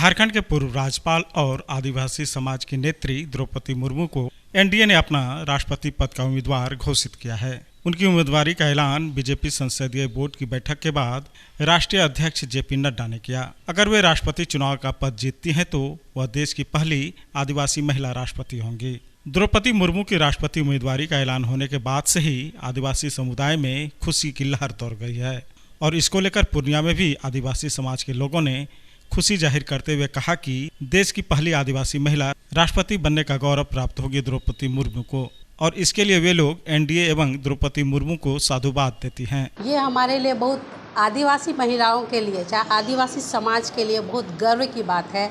झारखंड के पूर्व राज्यपाल और आदिवासी समाज की नेत्री द्रौपदी मुर्मू को एनडीए ने अपना राष्ट्रपति पद का उम्मीदवार घोषित किया है। उनकी उम्मीदवारी का ऐलान बीजेपी संसदीय बोर्ड की बैठक के बाद राष्ट्रीय अध्यक्ष जेपी नड्डा ने किया। अगर वे राष्ट्रपति चुनाव का पद जीतती हैं तो वह देश की पहली आदिवासी महिला राष्ट्रपति होंगी। द्रौपदी मुर्मू की राष्ट्रपति उम्मीदवारी का ऐलान होने के बाद से ही आदिवासी समुदाय में खुशी की लहर दौड़ गई है और इसको लेकर पूर्णिया में भी आदिवासी समाज के लोगों ने खुशी जाहिर करते हुए कहा कि देश की पहली आदिवासी महिला राष्ट्रपति बनने का गौरव प्राप्त होगी द्रौपदी मुर्मू को, और इसके लिए वे लोग एनडीए एवं द्रौपदी मुर्मू को साधुवाद देती हैं। ये हमारे लिए बहुत आदिवासी महिलाओं के लिए, चाहे आदिवासी समाज के लिए बहुत गर्व की बात है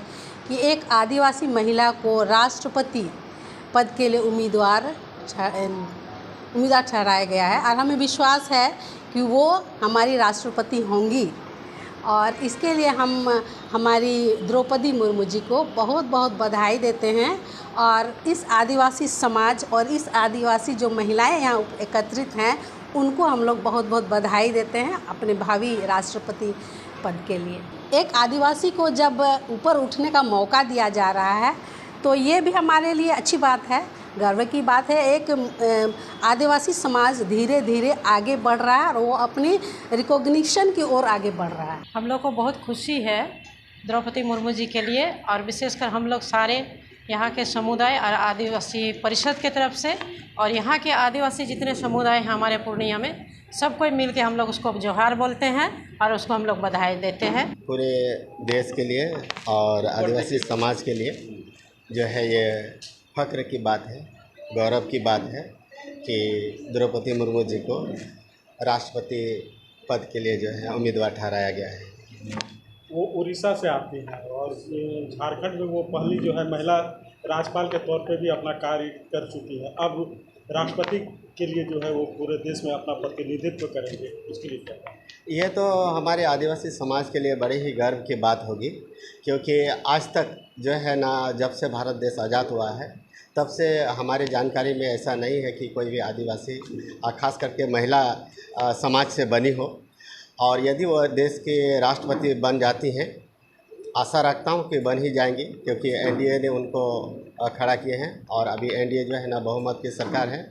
कि एक आदिवासी महिला को राष्ट्रपति पद के लिए उम्मीदवार ठहराया गया है और हमें विश्वास है कि वो हमारी राष्ट्रपति होंगी। और इसके लिए हम हमारी द्रौपदी मुर्मू जी को बहुत बहुत बधाई देते हैं और इस आदिवासी समाज और इस आदिवासी जो महिलाएं यहाँ एकत्रित हैं उनको हम लोग बहुत बहुत बधाई देते हैं अपने भावी राष्ट्रपति पद के लिए। एक आदिवासी को जब ऊपर उठने का मौका दिया जा रहा है तो ये भी हमारे लिए अच्छी बात है, गर्व की बात है। एक आदिवासी समाज धीरे धीरे आगे बढ़ रहा है और वो अपनी रिकॉग्निशन की ओर आगे बढ़ रहा है। हम लोग को बहुत खुशी है द्रौपदी मुर्मू जी के लिए, और विशेषकर हम लोग सारे यहाँ के समुदाय और आदिवासी परिषद के तरफ से और यहाँ के आदिवासी जितने समुदाय हैं हमारे पूर्णिया में, सब कोई मिल के हम लोग उसको जोहार बोलते हैं और उसको हम लोग बधाई देते हैं। पूरे देश के लिए और आदिवासी समाज के लिए जो है ये फ़ख्र की बात है, गौरव की बात है कि द्रौपदी मुर्मू जी को राष्ट्रपति पद के लिए जो है उम्मीदवार ठहराया गया है। वो उड़ीसा से आती हैं और झारखंड में वो पहली जो है महिला राज्यपाल के तौर पे भी अपना कार्य कर चुकी है। अब राष्ट्रपति के लिए जो है वो पूरे देश में अपना प्रतिनिधित्व करेंगे, उसके लिए क्या? यह तो हमारे आदिवासी समाज के लिए बड़ी ही गर्व की बात होगी, क्योंकि आज तक जो है ना, जब से भारत देश आज़ाद हुआ है तब से हमारी जानकारी में ऐसा नहीं है कि कोई भी आदिवासी खास करके महिला समाज से बनी हो, और यदि वह देश के राष्ट्रपति बन जाती हैं, आशा रखता हूं कि बन ही जाएंगी, क्योंकि एनडीए ने उनको खड़ा किए हैं और अभी एनडीए जो है ना बहुमत की सरकार है,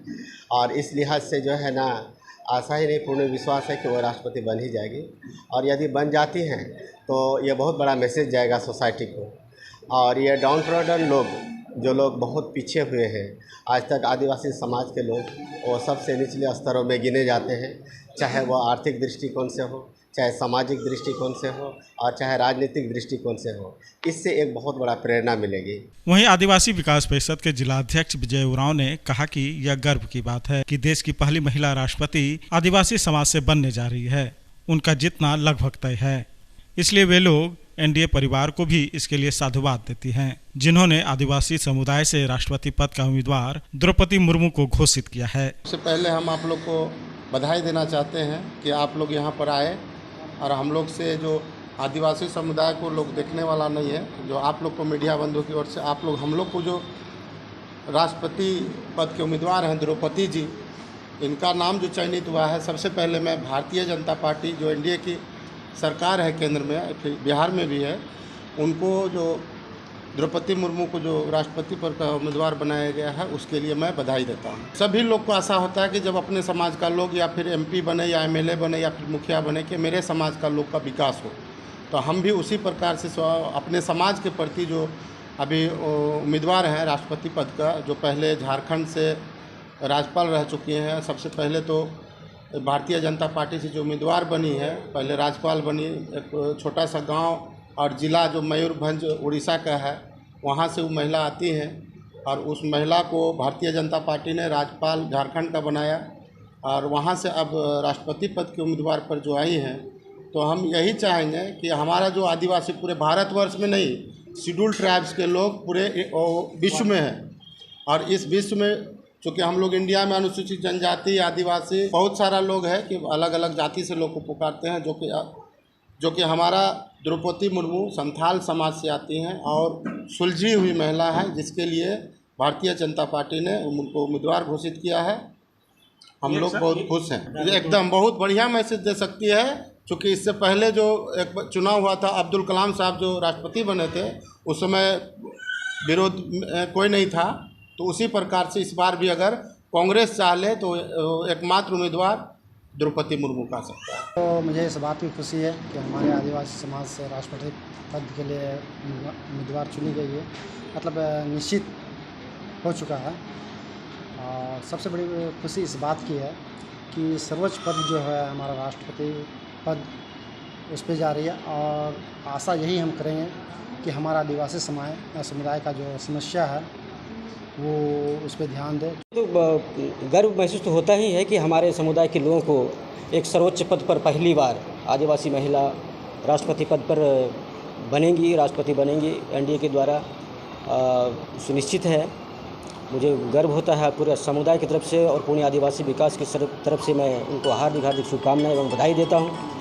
और इस लिहाज से जो है ना आशा ही नहीं पूर्ण विश्वास है कि वो राष्ट्रपति बन ही जाएगी। और यदि बन जाती हैं तो ये बहुत बड़ा मैसेज जाएगा सोसाइटी को। और ये डाउन ट्रॉडन लोग, जो लोग बहुत पीछे हुए हैं आज तक, आदिवासी समाज के लोग, वो सबसे निचले स्तरों में गिने जाते हैं, चाहे वो आर्थिक दृष्टिकोण से हो, चाहे सामाजिक दृष्टिकोण से हो और चाहे राजनीतिक दृष्टिकोण से हो। इससे एक बहुत बड़ा प्रेरणा मिलेगी। वहीं आदिवासी विकास परिषद के जिलाध्यक्ष विजय उरांव ने कहा कि यह गर्व की बात है कि देश की पहली महिला राष्ट्रपति आदिवासी समाज से बनने जा रही है। उनका जीतना लगभग तय है, इसलिए वे लोग एनडीए परिवार को भी इसके लिए साधुवाद देती हैं, जिन्होंने आदिवासी समुदाय से राष्ट्रपति पद का उम्मीदवार द्रौपदी मुर्मू को घोषित किया है। सबसे पहले हम आप लोग को बधाई देना चाहते हैं कि आप लोग यहाँ पर आए, और हम लोग से जो आदिवासी समुदाय को लोग देखने वाला नहीं है, जो आप लोग को मीडिया बंधुओं की ओर से आप लोग हम लोग को जो राष्ट्रपति पद के उम्मीदवार हैं द्रौपदी जी, इनका नाम जो चयनित हुआ है, सबसे पहले मैं भारतीय जनता पार्टी जो एनडीए की सरकार है केंद्र में, फिर बिहार में भी है, उनको जो द्रौपदी मुर्मू को जो राष्ट्रपति पद का उम्मीदवार बनाया गया है उसके लिए मैं बधाई देता हूँ। सभी लोग को आशा होता है कि जब अपने समाज का लोग या फिर एमपी बने या एमएलए बने या फिर मुखिया बने कि मेरे समाज का लोग का विकास हो, तो हम भी उसी प्रकार से अपने समाज के प्रति जो अभी उम्मीदवार हैं राष्ट्रपति पद का, जो पहले झारखंड से राज्यपाल रह चुकी हैं, सबसे पहले तो भारतीय जनता पार्टी से जो उम्मीदवार बनी है, पहले राज्यपाल बनी, एक छोटा सा गांव और ज़िला जो मयूरभंज उड़ीसा का है, वहां से वो महिला आती हैं, और उस महिला को भारतीय जनता पार्टी ने राज्यपाल झारखंड का बनाया, और वहां से अब राष्ट्रपति पद के उम्मीदवार पर जो आई हैं, तो हम यही चाहेंगे कि हमारा जो आदिवासी पूरे भारतवर्ष में नहीं, शेड्यूल ट्राइब्स के लोग पूरे विश्व में हैं, और इस विश्व में चूँकि हम लोग इंडिया में अनुसूचित जनजाति आदिवासी बहुत सारा लोग है कि अलग अलग जाति से लोग को पुकारते हैं, जो कि हमारा द्रौपदी मुर्मू संथाल समाज से आती हैं और सुलझी हुई महिला है, जिसके लिए भारतीय जनता पार्टी ने उनको उम्मीदवार घोषित किया है। हम लोग बहुत खुश हैं। एकदम बहुत बढ़िया मैसेज दे सकती है चूँकि इससे पहले जो एक चुनाव हुआ था, अब्दुल कलाम साहब जो राष्ट्रपति बने थे, उस समय विरोध कोई नहीं था। तो उसी प्रकार से इस बार भी अगर कांग्रेस चाह ले तो एकमात्र उम्मीदवार द्रौपदी मुर्मू का सकता है। तो मुझे इस बात की खुशी है कि हमारे आदिवासी समाज से राष्ट्रपति पद के लिए उम्मीदवार चुनी गई है, मतलब निश्चित हो चुका है। और सबसे बड़ी खुशी इस बात की है कि सर्वोच्च पद जो है हमारा राष्ट्रपति पद उस पर जा रही है, और आशा यही हम करेंगे कि हमारा आदिवासी समुदाय का जो समस्या है वो उस पर ध्यान दे। तो गर्व महसूस तो होता ही है कि हमारे समुदाय के लोगों को एक सर्वोच्च पद पर पहली बार आदिवासी महिला राष्ट्रपति पद पर राष्ट्रपति बनेंगी एनडीए के द्वारा, सुनिश्चित है। मुझे गर्व होता है पूरे समुदाय की तरफ से और पूरे आदिवासी विकास की तरफ से मैं उनको हार्दिक शुभकामनाएं एवं बधाई देता हूं।